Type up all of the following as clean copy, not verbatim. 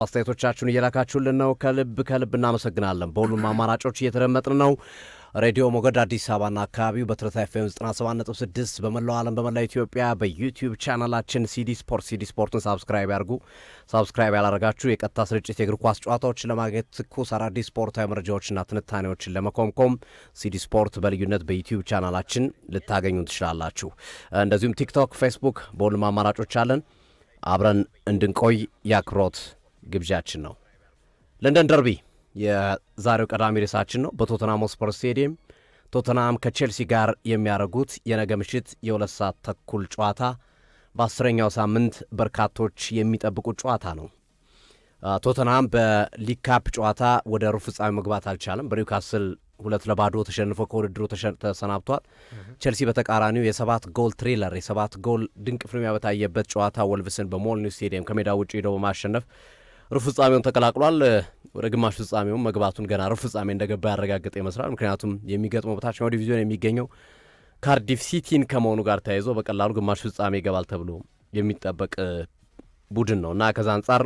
አስተያየቶቻችሁን እየላካችሁልን ነው። ከልብ እናመሰግናለን። በሁሉም አማራጮች እየተደመጥን ነው። ሬዲዮ ሞገድ አዲስ አበባና አካባቢው በትርታ ኤፍኤም 97.6 በመላው ዓለም በመላው ኢትዮጵያ በዩቲዩብ ቻናላችን ሲዲ ስፖርትን ሳብስክራይብ ያርጉ። ሳብስክራይብ ያላረጋችሁ የቀጥታ ስርጭት የእግር ኳስ ጨዋታዎችን ለማግኘት ትኩስ አዳዲስ ስፖርታዊ መረጃዎችና ትንታኔዎችን ለመኮምኮም ሲዲ ስፖርት በልዩነት በዩቲዩብ ቻናላችን ልታገኙ ትችላላችሁ። እንደዚሁም ቲክቶክ፣ ፌስቡክ በሁሉም አማራጮች አለን። አብረን እንድንቆይ ያክብሮት ግብዣችን ነው። ለንደን ደርቢ የዛሬው ቀዳሚ ርዕሳችን ነው። በቶተንሃም ስፖርት ስቴዲየም ቶተንሃም ከቼልሲ ጋር የሚያደርጉት የነገ ምሽት የ2 ሰዓት ተኩል ጨዋታ በ10ኛው ሳምንት በርካቶች የሚጠብቁት ጨዋታ ነው። ቶተንሃም በሊግ ካፕ ጨዋታ ወደ ሩብ ፍጻሜ መግባት አልቻለም። በኒውካስል 2-0 ተሸንፎ ከውድድሩ ተሰናብቷል። ቼልሲ በተቃራኒው የ7 ጎል ትሪለር የ7 ጎል ድንቅ ፍልሚያ በታየበት ጨዋታ ወልቭስን በሞልኒው ስቴዲየም ከሜዳ ውጭ ሄደው በማሸነፍ ሩብ ፍጻሜውን ተቀላቅሏል። ወደ ግማሽ ፍጻሜውን መግባቱን ገና ሩብ ፍጻሜ እንደገባ ያረጋግጥ ይመስላል። ምክንያቱም የሚገጥመው በታችኛው ዲቪዚዮን የሚገኘው ካርዲፍ ሲቲን ከመሆኑ ጋር ተያይዞ በቀላሉ ግማሽ ፍጻሜ ይገባል ተብሎ የሚጠበቅ ቡድን ነው እና ከዛ አንጻር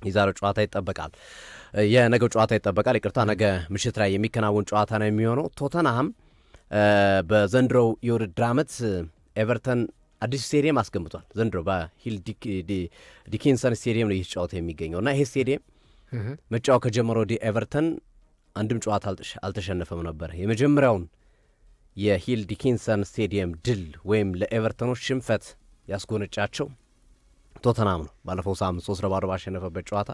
የዛሬው ጨዋታ ይጠበቃል። የነገው ጨዋታ ይጠበቃል። ይቅርታ፣ ነገ ምሽት ላይ የሚከናወን ጨዋታ ነው የሚሆነው። ቶተንሃም በዘንድሮው የውድድር ዓመት ኤቨርተን አዲስ ስቴዲየም አስገምቷል። ዘንድሮ በሂል ዲኪንሰን ስቴዲየም ነው ይህ ጨዋታ የሚገኘው እና ይሄ ስቴዲየም መጫወት ከጀመረው ወዲህ ኤቨርተን አንድም ጨዋታ አልተሸነፈም ነበር። የመጀመሪያውን የሂል ዲኪንሰን ስቴዲየም ድል ወይም ለኤቨርተኖች ሽንፈት ያስጎነጫቸው ቶተንሃም ነው። ባለፈው ሳምንት 3-0 ባሸነፈበት ጨዋታ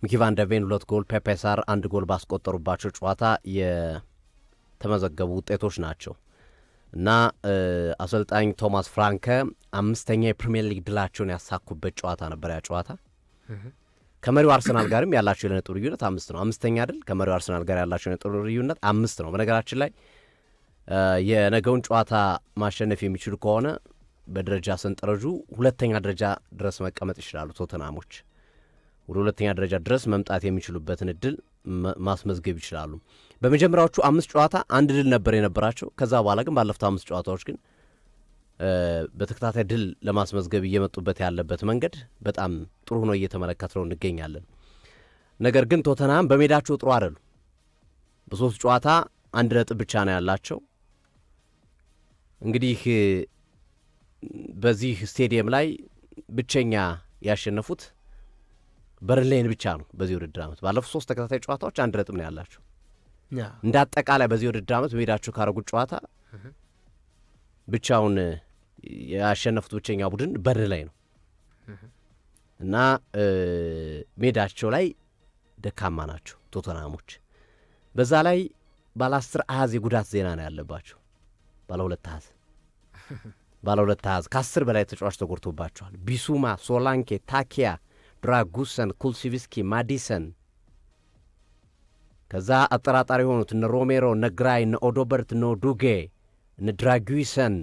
ሚኪ ቫን ደ ቬን 2 ጎል፣ ፔፔ ሳር 1 ጎል ባስቆጠሩባቸው ጨዋታ የተመዘገቡ ውጤቶች ናቸው እና አሰልጣኝ ቶማስ ፍራንከ 5ኛ የፕሪሚየር ሊግ ድላቸውን ያሳኩበት ጨዋታ ነበር። ያ ጨዋታ ከመሪው አርሰናል ጋርም ያላቸው የነጥብ ልዩነት 5 ነው። 5ኛ ድል ከመሪው አርሰናል ጋር ያላቸው የነጥብ ልዩነት 5 ነው። በነገራችን ላይ የነገውን ጨዋታ ማሸነፍ የሚችሉ ከሆነ በደረጃ ሰንጠረዡ 2ኛ ደረጃ ድረስ መቀመጥ ይችላሉ። ቶተንሃሞች ወደ 2ኛ ደረጃ ድረስ መምጣት የሚችሉበትን እድል ማስመዝገብ ይችላሉ። በመጀመሪያዎቹ 5 ጨዋታ 1 ድል ነበር የነበራቸው። ከዛ በኋላ ግን ባለፉት 5 ጨዋታዎች ግን በተከታታይ ድል ለማስመዝገብ እየመጡበት ያለበት መንገድ በጣም ጥሩ ሆኖ እየተመለከትነው እንገኛለን። ነገር ግን ቶተንሃም በሜዳቸው ጥሩ አይደሉ። በ3 ጨዋታ 1 ነጥብ ብቻ ነው ያላቸው። እንግዲህ በዚህ ስቴዲየም ላይ ብቸኛ ያሸነፉት በርንሌይን ብቻ ነው በዚህ ውድድር ዓመት። ባለፉት 3 ተከታታይ ጨዋታዎች 1 ነጥብ ነው ያላቸው። እንደ አጠቃላይ በዚህ ውድድር ዓመት በሜዳቸው ካረጉት ጨዋታ ብቻውን ያሸነፉት ብቸኛ ቡድን በርንሌይ ነው እና ሜዳቸው ላይ ደካማ ናቸው ቶተንሃሞች። በዛ ላይ ባለ 10 አሃዝ የጉዳት ዜና ነው ያለባቸው። ባለ 2 አሃዝ ከ10 በላይ ተጫዋች ተጎድቶባቸዋል። ቢሱማ፣ ሶላንኬ፣ ታኪያ፣ ድራጉሰን፣ ኩልሲቪስኪ፣ ማዲሰን፣ ከዛ አጠራጣሪ የሆኑት እነ ሮሜሮ፣ እነ ግራይ፣ እነ ኦዶበርት፣ እነ ዱጌ፣ እነ ድራጉሰን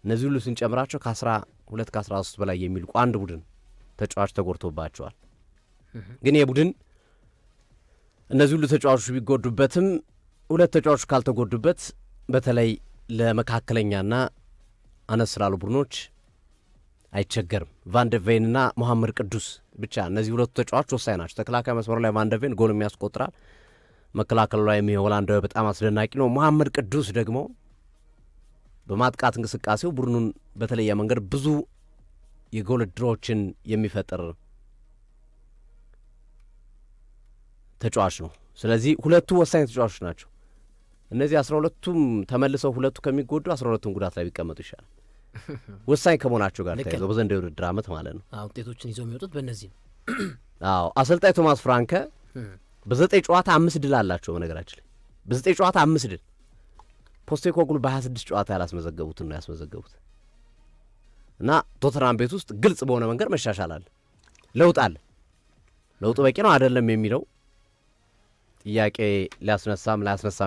እነዚህ ሁሉ ስንጨምራቸው ከ12 ከ13 በላይ የሚልቁ አንድ ቡድን ተጫዋች ተጎድቶባቸዋል። ግን የቡድን እነዚህ ሁሉ ተጫዋቾች ቢጎዱበትም 2 ተጫዋቾች ካልተጎዱበት በተለይ ለመካከለኛና አነስ ላሉ ቡድኖች አይቸገርም። ቫንደቬንና መሐመድ ቅዱስ ብቻ እነዚህ 2 ተጫዋቾች ወሳኝ ናቸው። ተከላካይ መስመሩ ላይ ቫንደቬን ጎል የሚያስቆጥራል። መከላከሉ ላይ ሆላንዳዊ በጣም አስደናቂ ነው። መሐመድ ቅዱስ ደግሞ በማጥቃት እንቅስቃሴው ቡድኑን በተለየ መንገድ ብዙ የጎል ዕድሎችን የሚፈጥር ተጫዋች ነው። ስለዚህ 2ቱ ወሳኝ ተጫዋቾች ናቸው። እነዚህ 12ቱም ተመልሰው 2ቱ ከሚጎዱ 12ቱም ጉዳት ላይ ቢቀመጡ ይሻላል። ወሳኝ ከመሆናቸው ጋር ተያይዘው በዘንድሮው የውድድር ዓመት ማለት ነው ውጤቶችን ይዘው የሚወጡት በእነዚህ ነው። አሰልጣኝ ቶማስ ፍራንከ በ9 ጨዋታ 5 ድል አላቸው። በነገራችን ላይ በ9 ጨዋታ 5 ድል። ፖስቴኮግሉ በ26 ጨዋታ ያላስመዘገቡትን ነው ያስመዘገቡት እና ቶተንሃም ቤት ውስጥ ግልጽ በሆነ መንገድ መሻሻል አለ፣ ለውጥ አለ። ለውጡ በቂ ነው አይደለም የሚለው ጥያቄ ሊያስነሳም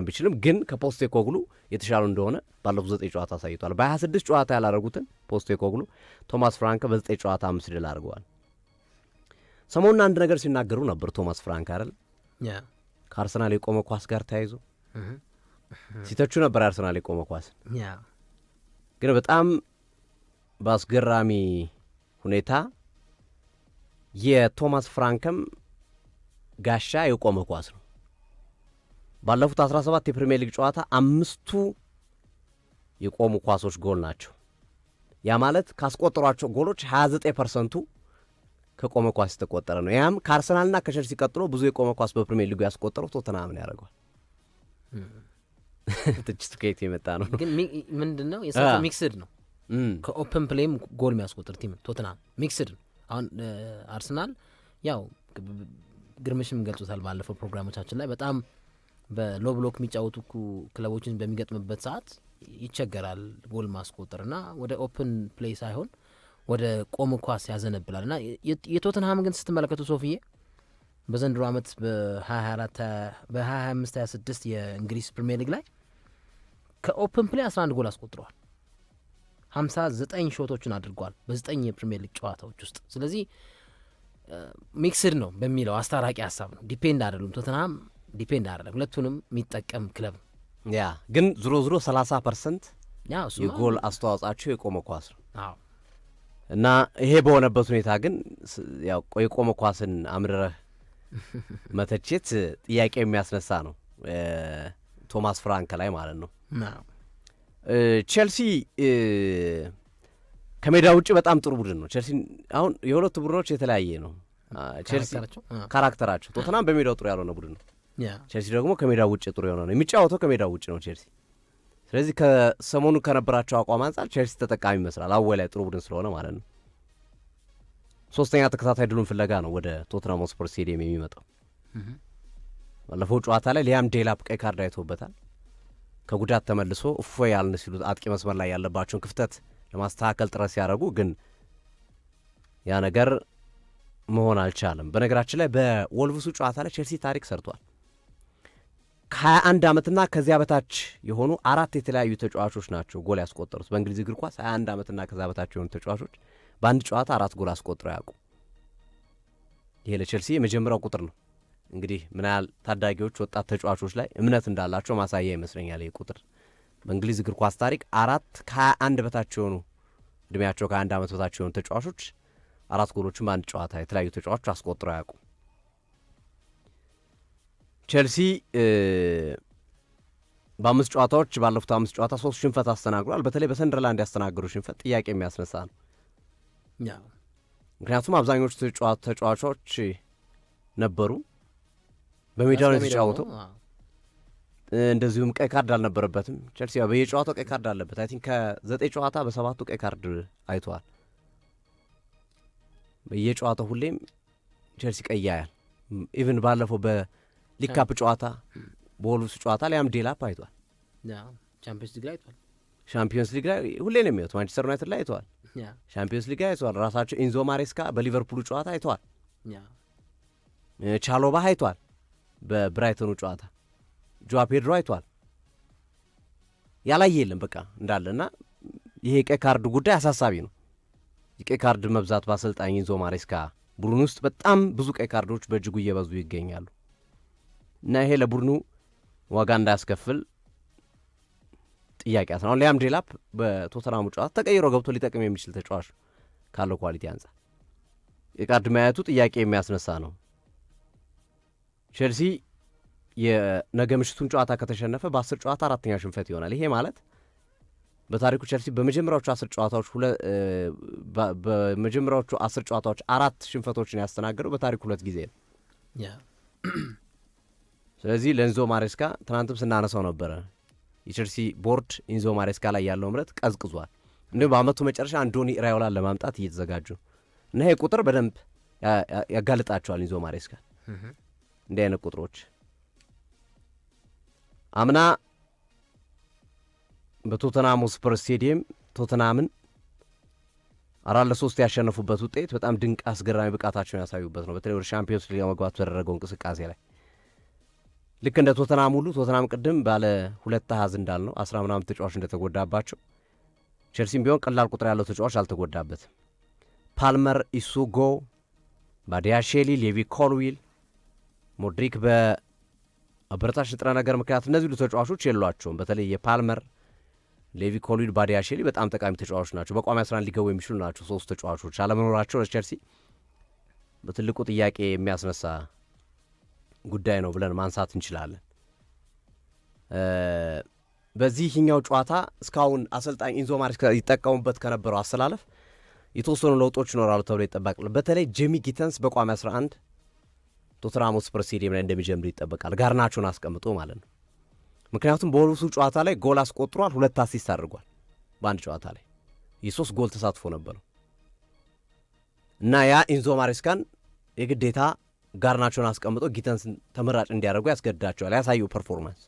ቢችልም ግን ከፖስቴኮግሉ የተሻሉ እንደሆነ ባለፉት 9 ጨዋታ አሳይቷል። በ26 ጨዋታ ያላረጉትን ፖስቴኮግሉ ቶማስ ፍራንከ በ9 ጨዋታ 5 ድል አድርገዋል። ሰሞኑን አንድ ነገር ሲናገሩ ነበር ቶማስ ፍራንከ አይደል? ከአርሰናል የቆመ ኳስ ጋር ተያይዞ ሲተቹ ነበር። አርሰናል የቆመ ኳስ ግን በጣም በአስገራሚ ሁኔታ የቶማስ ፍራንክም ጋሻ የቆመ ኳስ ነው። ባለፉት 17 የፕሪሚየር ሊግ ጨዋታ 5ቱ የቆሙ ኳሶች ጎል ናቸው። ያ ማለት ካስቆጠሯቸው ጎሎች 29%ቱ ከቆመ ኳስ የተቆጠረ ነው። ያም ከአርሰናልና ከቸልሲ ቀጥሎ ብዙ የቆመ ኳስ በፕሪሚየር ሊጉ ያስቆጠረው ቶተንሃምን ያደርገዋል። ትችቱ ከየት የመጣ ነው? ግን ምንድን ነው የሰጠ ሚክስድ ነው። ከኦፕን ፕሌይም ጎል የሚያስቆጥር ቲም ቶተንሃም ሚክስድ ነው። አሁን አርሰናል ያው ግርምሽም ገልጾታል ባለፈው ፕሮግራሞቻችን ላይ በጣም በሎ ብሎክ የሚጫወቱ ክለቦችን በሚገጥምበት ሰዓት ይቸገራል ጎል ማስቆጠር እና ወደ ኦፕን ፕሌይ ሳይሆን ወደ ቆመ ኳስ ያዘነብላል እና የቶተንሃም ግን ስትመለከቱ ሶፊዬ በዘንድሮ ዓመት በ25-26 የእንግሊዝ ፕሪሚየር ሊግ ላይ ከኦፕን ፕሌይ 11 ጎል አስቆጥረዋል። 59 ሾቶችን አድርገዋል በ9 የፕሪሚየር ሊግ ጨዋታዎች ውስጥ። ስለዚህ ሚክስድ ነው በሚለው አስታራቂ ሀሳብ ነው። ዲፔንድ አይደሉም። ቶተንሃም ዲፔንድ አይደለም፣ ሁለቱንም የሚጠቀም ክለብ ነው። ያ ግን ዞሮ 30% የጎል አስተዋጽኦአቸው የቆመ ኳስ ነው እና ይሄ በሆነበት ሁኔታ ግን ያው የቆመ ኳስን አምርረህ መተቸት ጥያቄ የሚያስነሳ ነው። ቶማስ ፍራንክ ላይ ማለት ነው። ቼልሲ ከሜዳ ውጭ በጣም ጥሩ ቡድን ነው። ቼልሲ አሁን የሁለቱ ቡድኖች የተለያየ ነው ቼልሲ ካራክተራቸው። ቶተንሃም በሜዳው ጥሩ ያልሆነ ቡድን ነው። ቼልሲ ደግሞ ከሜዳው ውጭ ጥሩ የሆነ ነው። የሚጫወተው ከሜዳው ውጭ ነው ቼልሲ። ስለዚህ ከሰሞኑ ከነበራቸው አቋም አንጻር ቼልሲ ተጠቃሚ ይመስላል። አወይ ላይ ጥሩ ቡድን ስለሆነ ማለት ነው። 3ኛ ተከታታይ ድሉን ፍለጋ ነው ወደ ቶተንሃም ሆትስፐር ስቴዲየም የሚመጣው። ባለፈው ጨዋታ ላይ ሊያም ዴላፕ ቀይ ካርድ አይቶበታል። ከጉዳት ተመልሶ እፎይ ያልን ሲሉ አጥቂ መስመር ላይ ያለባቸውን ክፍተት ለማስተካከል ጥረት ሲያደርጉ ግን ያ ነገር መሆን አልቻለም። በነገራችን ላይ በወልቭሱ ጨዋታ ላይ ቼልሲ ታሪክ ሰርቷል። ከ21 ዓመትና ከዚያ በታች የሆኑ 4 የተለያዩ ተጫዋቾች ናቸው ጎል ያስቆጠሩት በእንግሊዝ እግር ኳስ። 21 ዓመትና ከዚያ በታች የሆኑ ተጫዋቾች በአንድ ጨዋታ 4 ጎል አስቆጥረው ያውቁ። ይሄ ለቼልሲ የመጀመሪያው ቁጥር ነው። እንግዲህ ምን ያህል ታዳጊዎች ወጣት ተጫዋቾች ላይ እምነት እንዳላቸው ማሳያ ይመስለኛል። ይህ ቁጥር በእንግሊዝ እግር ኳስ ታሪክ 4 ከ21 በታች የሆኑ እድሜያቸው ከ21 ዓመት በታች የሆኑ ተጫዋቾች 4 ጎሎችን በአንድ ጨዋታ የተለያዩ ተጫዋቾች አስቆጥረው ያውቁ። ቼልሲ በ5 ጨዋታዎች ባለፉት 5 ጨዋታ 3 ሽንፈት አስተናግሯል። በተለይ በሰንደርላንድ ያስተናገሩ ሽንፈት ጥያቄ የሚያስነሳ ነው። ምክንያቱም አብዛኞቹ ተጫዋቾች ነበሩ በሜዳው የተጫወተው። እንደዚሁም ቀይ ካርድ አልነበረበትም ቼልሲ። በየጨዋታው ቀይ ካርድ አለበት። አይ ቲንክ ከ9 ጨዋታ በ7ቱ ቀይ ካርድ አይተዋል። በየጨዋታው ሁሌም ቼልሲ ቀይ ያያል። ኢቭን ባለፈው በሊግ ካፕ ጨዋታ በወልቭስ ጨዋታ ሊያም ዴላፕ አይቷል። ሻምፒዮንስ ሊግ ላይ ሁሌ ነው የሚወት። ማንቸስተር ዩናይትድ ላይ አይተዋል። ሻምፒዮንስ ሊግ ላይ አይተዋል። ራሳቸው ኢንዞ ማሬስካ በሊቨርፑሉ ጨዋታ አይተዋል። ቻሎባ አይቷል። በብራይተኑ ጨዋታ ጆዋ ፔድሮ አይቷል። ያላየ የለም በቃ እንዳለ እና ይሄ ቀይ ካርድ ጉዳይ አሳሳቢ ነው። የቀይ ካርድ መብዛት በአሰልጣኝ ኢንዞ ማሬስካ ቡድን ውስጥ በጣም ብዙ ቀይ ካርዶች በእጅጉ እየበዙ ይገኛሉ እና ይሄ ለቡድኑ ዋጋ እንዳያስከፍል ጥያቄ ያስ ነው። አሁን ሊያም ዴላፕ በቶተንሃሙ ጨዋታ ተቀይሮ ገብቶ ሊጠቅም የሚችል ተጫዋች ካለው ኳሊቲ አንጻር የካርድ ማየቱ ጥያቄ የሚያስነሳ ነው። ቼልሲ የነገ ምሽቱን ጨዋታ ከተሸነፈ በ10 ጨዋታ 4ኛ ሽንፈት ይሆናል። ይሄ ማለት በታሪኩ ቼልሲ በመጀመሪያዎቹ 10 ጨዋታዎች 4 ሽንፈቶችን ያስተናገደው በታሪኩ 2 ጊዜ ነው። ስለዚህ ለኢንዞ ማሬስካ ትናንትም ስናነሳው ነበረ የቼልሲ ቦርድ ኢንዞ ማሬስካ ላይ ያለው እምነት ቀዝቅዟል። እንዲሁም በአመቱ መጨረሻ አንዶኒ ኢራዮላን ለማምጣት እየተዘጋጁ እና ይሄ ቁጥር በደንብ ያጋልጣቸዋል ኢንዞ ማሬስካ እንዲህ አይነት ቁጥሮች። አምና በቶተንሃም ሆትስፐር ስቴዲየም ቶተንሃምን 4-3 ያሸነፉበት ውጤት በጣም ድንቅ አስገራሚ ብቃታቸውን ያሳዩበት ነው። በተለይ ወደ ሻምፒዮንስ ሊግ መግባት በተደረገው እንቅስቃሴ ላይ ልክ እንደ ቶተንሃም ሁሉ ቶተንሃም ቅድም ባለ 2 አሃዝ እንዳልነው 10 ምናምን ተጫዋች እንደተጎዳባቸው ቼልሲም ቢሆን ቀላል ቁጥር ያለው ተጫዋች አልተጎዳበትም። ፓልመር፣ ኢሱጎ፣ ባዲያሼሊ፣ ሌቪ ኮልዊል፣ ሞድሪክ በአበረታች ንጥረ ነገር ምክንያት እነዚህ ሁሉ ተጫዋቾች የሏቸውም። በተለይ የፓልመር፣ ሌቪ ኮልዊል፣ ባዲያሼሊ በጣም ጠቃሚ ተጫዋቾች ናቸው። በቋሚ 11 ሊገቡ የሚችሉ ናቸው። 3 ተጫዋቾች አለመኖራቸው ለቼልሲ በትልቁ ጥያቄ የሚያስነሳ ጉዳይ ነው ብለን ማንሳት እንችላለን። በዚህኛው ጨዋታ እስካሁን አሰልጣኝ ኢንዞ ማሬስካ ይጠቀሙበት ከነበረው አሰላለፍ የተወሰኑ ለውጦች ይኖራሉ ተብሎ ይጠበቃል። በተለይ ጄሚ ጊተንስ በቋሚ 11 ቶተንሃም ሆትስፐር ስቴዲየም ላይ እንደሚጀምር ይጠበቃል፣ ጋርናቾን አስቀምጦ ማለት ነው። ምክንያቱም በወልቭሱ ጨዋታ ላይ ጎል አስቆጥሯል፣ 2 አሲስት አድርጓል። በአንድ ጨዋታ ላይ የ3 ጎል ተሳትፎ ነበረው እና ያ ኢንዞ ማሬስካን የግዴታ ጋርናቾን አስቀምጦ ጊተንስን ተመራጭ እንዲያደርጉ ያስገድዳቸዋል፣ ያሳየው ፐርፎርማንስ።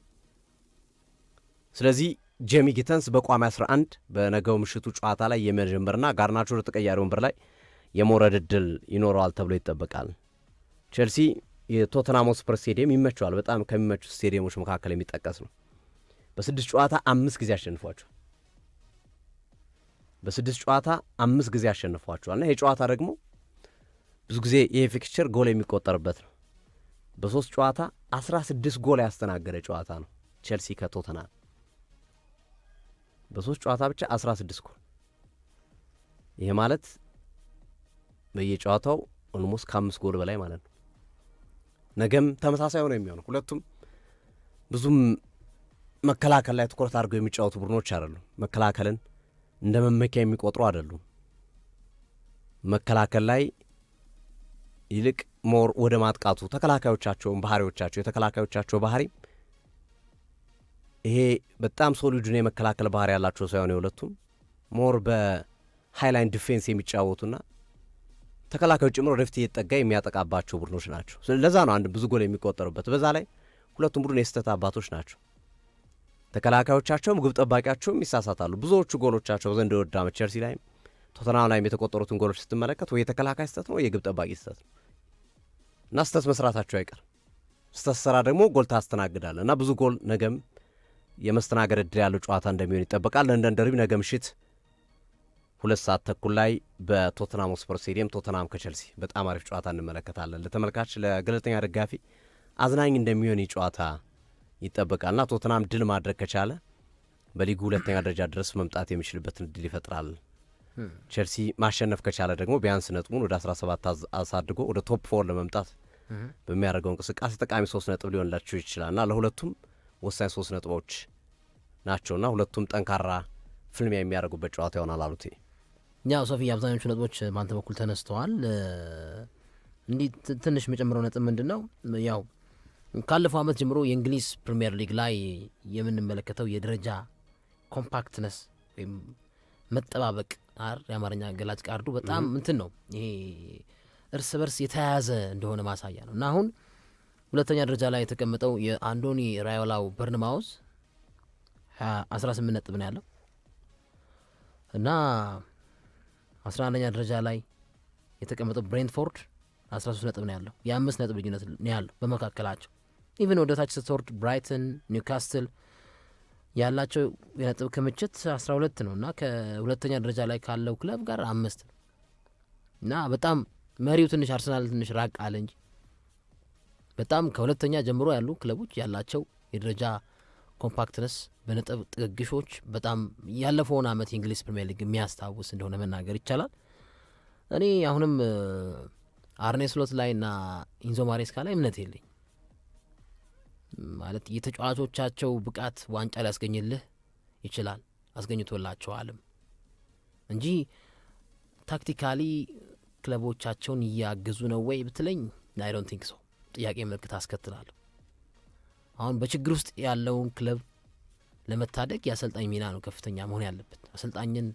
ስለዚህ ጄሚ ጊተንስ በቋሚ 11 በነገው ምሽቱ ጨዋታ ላይ የመጀመርና ጋርናቾ ወደ ተቀያሪ ወንበር ላይ የመውረድ ዕድል ይኖረዋል ተብሎ ይጠበቃል። ቼልሲ የቶተንሃም ሆትስፐር ስቴዲየም ይመቸዋል፣ በጣም ከሚመቹ ስቴዲየሞች መካከል የሚጠቀስ ነው። በ6 ጨዋታ 5 ጊዜ አሸንፏቸዋል። በ6 ጨዋታ 5 ጊዜ አሸንፏቸዋል እና ይህ ጨዋታ ደግሞ ብዙ ጊዜ ይህ ፊክስቸር ጎል የሚቆጠርበት ነው። በ3 ጨዋታ 16 ጎል ያስተናገደ ጨዋታ ነው ቼልሲ ከቶተንሃም። በ3 ጨዋታ ብቻ 16 ጎል። ይህ ማለት በየጨዋታው ኦልሞስት ከ5 ጎል በላይ ማለት ነው። ነገም ተመሳሳይ ሆነ የሚሆነው። ሁለቱም ብዙም መከላከል ላይ ትኩረት አድርገው የሚጫወቱ ቡድኖች አይደሉም። መከላከልን እንደ መመኪያ የሚቆጥሩ አይደሉም። መከላከል ላይ ይልቅ ሞር ወደ ማጥቃቱ ተከላካዮቻቸውን ባህሪዎቻቸው የተከላካዮቻቸው ባህሪ ይሄ በጣም ሶሊድን የመከላከል ባህሪ ያላቸው ሳይሆን የሁለቱም ሞር በሃይላይን ዲፌንስ የሚጫወቱና ተከላካዮች ጭምር ወደፊት እየተጠጋ የሚያጠቃባቸው ቡድኖች ናቸው። ለዛ ነው አንድ ብዙ ጎል የሚቆጠሩበት። በዛ ላይ ሁለቱም ቡድን የስህተት አባቶች ናቸው። ተከላካዮቻቸውም ግብ ጠባቂያቸውም ይሳሳታሉ። ብዙዎቹ ጎሎቻቸው ዘንድ ወደ ዓመት ቼልሲ ላይም ቶተንሃም ላይም የተቆጠሩትን ጎሎች ስትመለከት ወይ የተከላካይ ስህተት ነው የግብ ጠባቂ ስህተት ነው እና ስህተት መስራታቸው አይቀርም። ስህተት ሰራ ደግሞ ጎል ታስተናግዳለ እና ብዙ ጎል ነገም የመስተናገድ ዕድል ያለው ጨዋታ እንደሚሆን ይጠበቃል። ለንደን ደርቢ ነገ ምሽት 2:30 ላይ በቶተንሃም ሆትስፐር ስቴዲየም ቶተንሃም ከቼልሲ በጣም አሪፍ ጨዋታ እንመለከታለን። ለተመልካች ለገለልተኛ ደጋፊ አዝናኝ እንደሚሆን ጨዋታ ይጠበቃልና ቶተንሃም ድል ማድረግ ከቻለ በሊጉ 2ኛ ደረጃ ድረስ መምጣት የሚችልበትን ዕድል ይፈጥራል። ቼልሲ ማሸነፍ ከቻለ ደግሞ ቢያንስ ነጥቡን ወደ 17 አሳድጎ ወደ ቶፕ 4 ለመምጣት በሚያደርገው እንቅስቃሴ ጠቃሚ 3 ነጥብ ሊሆንላቸው ይችላልና ለሁለቱም ወሳኝ 3 ነጥቦች ናቸውና ሁለቱም ጠንካራ ፍልሚያ የሚያደርጉበት ጨዋታ ይሆናል አሉት። ያው ሶፊ አብዛኞቹ ነጥቦች በአንተ በኩል ተነስተዋል። እንዲህ ትንሽ የመጨመረው ነጥብ ምንድን ነው? ያው ካለፈው ዓመት ጀምሮ የእንግሊዝ ፕሪሚየር ሊግ ላይ የምንመለከተው የደረጃ ኮምፓክትነስ ወይም መጠባበቅ የአማርኛ ገላጭ ቃርዱ በጣም እንትን ነው። ይሄ እርስ በርስ የተያያዘ እንደሆነ ማሳያ ነው እና አሁን 2ኛ ደረጃ ላይ የተቀመጠው የአንዶኒ ራዮላው በርንማውዝ 18 ነጥብ ነው ያለው እና 11ኛ ደረጃ ላይ የተቀመጠው ብሬንትፎርድ 13 ነጥብ ነው ያለው። የ5 ነጥብ ልዩነት ነው ያለው በመካከላቸው። ኢቨን ወደ ታች ስትወርድ ብራይተን፣ ኒውካስትል ያላቸው የነጥብ ክምችት 12 ነው እና ከ2ኛ ደረጃ ላይ ካለው ክለብ ጋር 5 ነው እና በጣም መሪው ትንሽ አርሰናል ትንሽ ራቅ አለ እንጂ በጣም ከ2ኛ ጀምሮ ያሉ ክለቦች ያላቸው የደረጃ ኮምፓክትነስ በነጥብ ጥግግሾች በጣም ያለፈውን ዓመት የእንግሊዝ ፕሪሚየር ሊግ የሚያስታውስ እንደሆነ መናገር ይቻላል። እኔ አሁንም አርኔ ስሎት ላይ እና ኢንዞ ማሬስካ ላይ እምነት የለኝ። ማለት የተጫዋቾቻቸው ብቃት ዋንጫ ሊያስገኝልህ ይችላል፣ አስገኝቶላቸዋልም እንጂ ታክቲካሊ ክለቦቻቸውን እያገዙ ነው ወይ ብትለኝ አይ ዶንት ቲንክ ሶ። ጥያቄ ምልክት አስከትላለሁ። አሁን በችግር ውስጥ ያለውን ክለብ ለመታደግ የአሰልጣኝ ሚና ነው ከፍተኛ መሆን ያለበት። አሰልጣኝን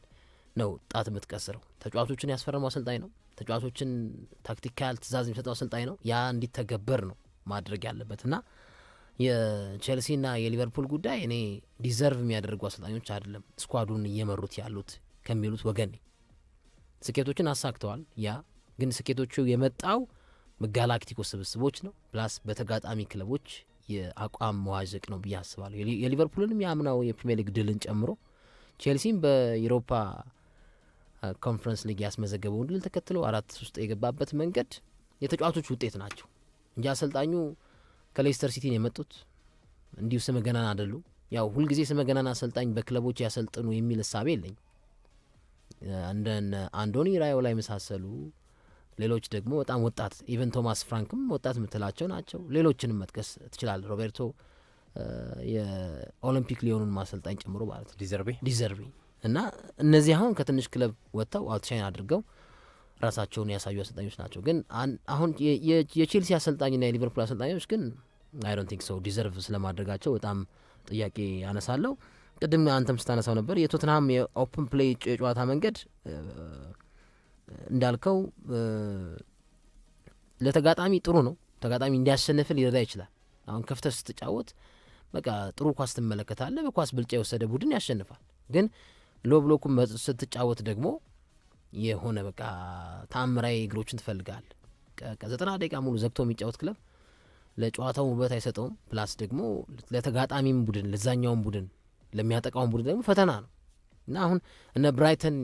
ነው ጣት የምትቀስረው። ተጫዋቾችን ያስፈረመው አሰልጣኝ ነው። ተጫዋቾችን ታክቲካል ትእዛዝ የሚሰጠው አሰልጣኝ ነው። ያ እንዲተገበር ነው ማድረግ ያለበት እና የቼልሲና የሊቨርፑል ጉዳይ እኔ ዲዘርቭ የሚያደርጉ አሰልጣኞች አይደለም ስኳዱን እየመሩት ያሉት ከሚሉት ወገን። ስኬቶችን አሳክተዋል። ያ ግን ስኬቶቹ የመጣው በጋላክቲኮ ስብስቦች ነው ፕላስ በተጋጣሚ ክለቦች የአቋም መዋዠቅ ነው ብዬ አስባለሁ። የሊቨርፑልንም የአምናው የፕሪሚየር ሊግ ድልን ጨምሮ ቼልሲም በዩሮፓ ኮንፈረንስ ሊግ ያስመዘገበውን ድል ተከትሎ 4 ውስጥ የገባበት መንገድ የተጫዋቾች ውጤት ናቸው እንጂ አሰልጣኙ ከሌስተር ሲቲን የመጡት እንዲሁ ስመ ገናና አይደሉ። ያው ሁልጊዜ ስመ ገናና አሰልጣኝ በክለቦች ያሰልጥኑ የሚል እሳቤ የለኝ። እንደነ አንዶኒ ራዮላ የመሳሰሉ ሌሎች ደግሞ በጣም ወጣት ኢቨን ቶማስ ፍራንክም ወጣት የምትላቸው ናቸው። ሌሎችንም መጥቀስ ትችላል። ሮቤርቶ የኦሎምፒክ ሊዮኑን ማሰልጣኝ ጨምሮ ማለት ነው ዲዘርቢ እና እነዚህ አሁን ከትንሽ ክለብ ወጥተው አውትሻይን አድርገው ራሳቸውን ያሳዩ አሰልጣኞች ናቸው። ግን አሁን የቼልሲ አሰልጣኝና የሊቨርፑል አሰልጣኞች ግን አይ ዶንት ቲንክ ሶ ዲዘርቭ ስለማድረጋቸው በጣም ጥያቄ ያነሳለሁ። ቅድም አንተም ስታነሳው ነበር የቶትንሃም የኦፕን ፕሌይ የጨዋታ መንገድ እንዳልከው ለተጋጣሚ ጥሩ ነው። ተጋጣሚ እንዲያሸንፍ ሊረዳ ይችላል። አሁን ከፍተህ ስትጫወት በቃ ጥሩ ኳስ ትመለከታለህ። በኳስ ብልጫ የወሰደ ቡድን ያሸንፋል። ግን ሎ ብሎኩም ስትጫወት ደግሞ የሆነ በቃ ተአምራዊ እግሮችን ትፈልጋል። ከ90 ደቂቃ ሙሉ ዘግቶ የሚጫወት ክለብ ለጨዋታው ውበት አይሰጠውም። ፕላስ ደግሞ ለተጋጣሚም ቡድን ለዛኛውም ቡድን ለሚያጠቃውን ቡድን ደግሞ ፈተና ነው እና አሁን እነ ብራይተን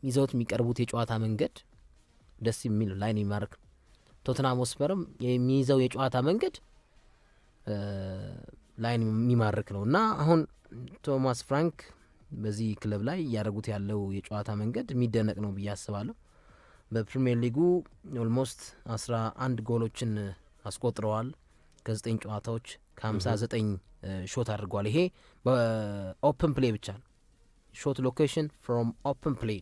ይዘውት የሚቀርቡት የጨዋታ መንገድ ደስ የሚል ላይን የሚማርክ ቶትናም ሆስፐርም የሚይዘው የጨዋታ መንገድ ላይን የሚማርክ ነው እና አሁን ቶማስ ፍራንክ በዚህ ክለብ ላይ እያደረጉት ያለው የጨዋታ መንገድ የሚደነቅ ነው ብዬ አስባለሁ። በፕሪሚየር ሊጉ ኦልሞስት 11 ጎሎችን አስቆጥረዋል። ከ9 ጨዋታዎች ከ59 ሾት አድርገዋል። ይሄ በኦፕን ፕሌይ ብቻ ነው። ሾት ሎኬሽን ፍሮም ኦፕን ፕሌይ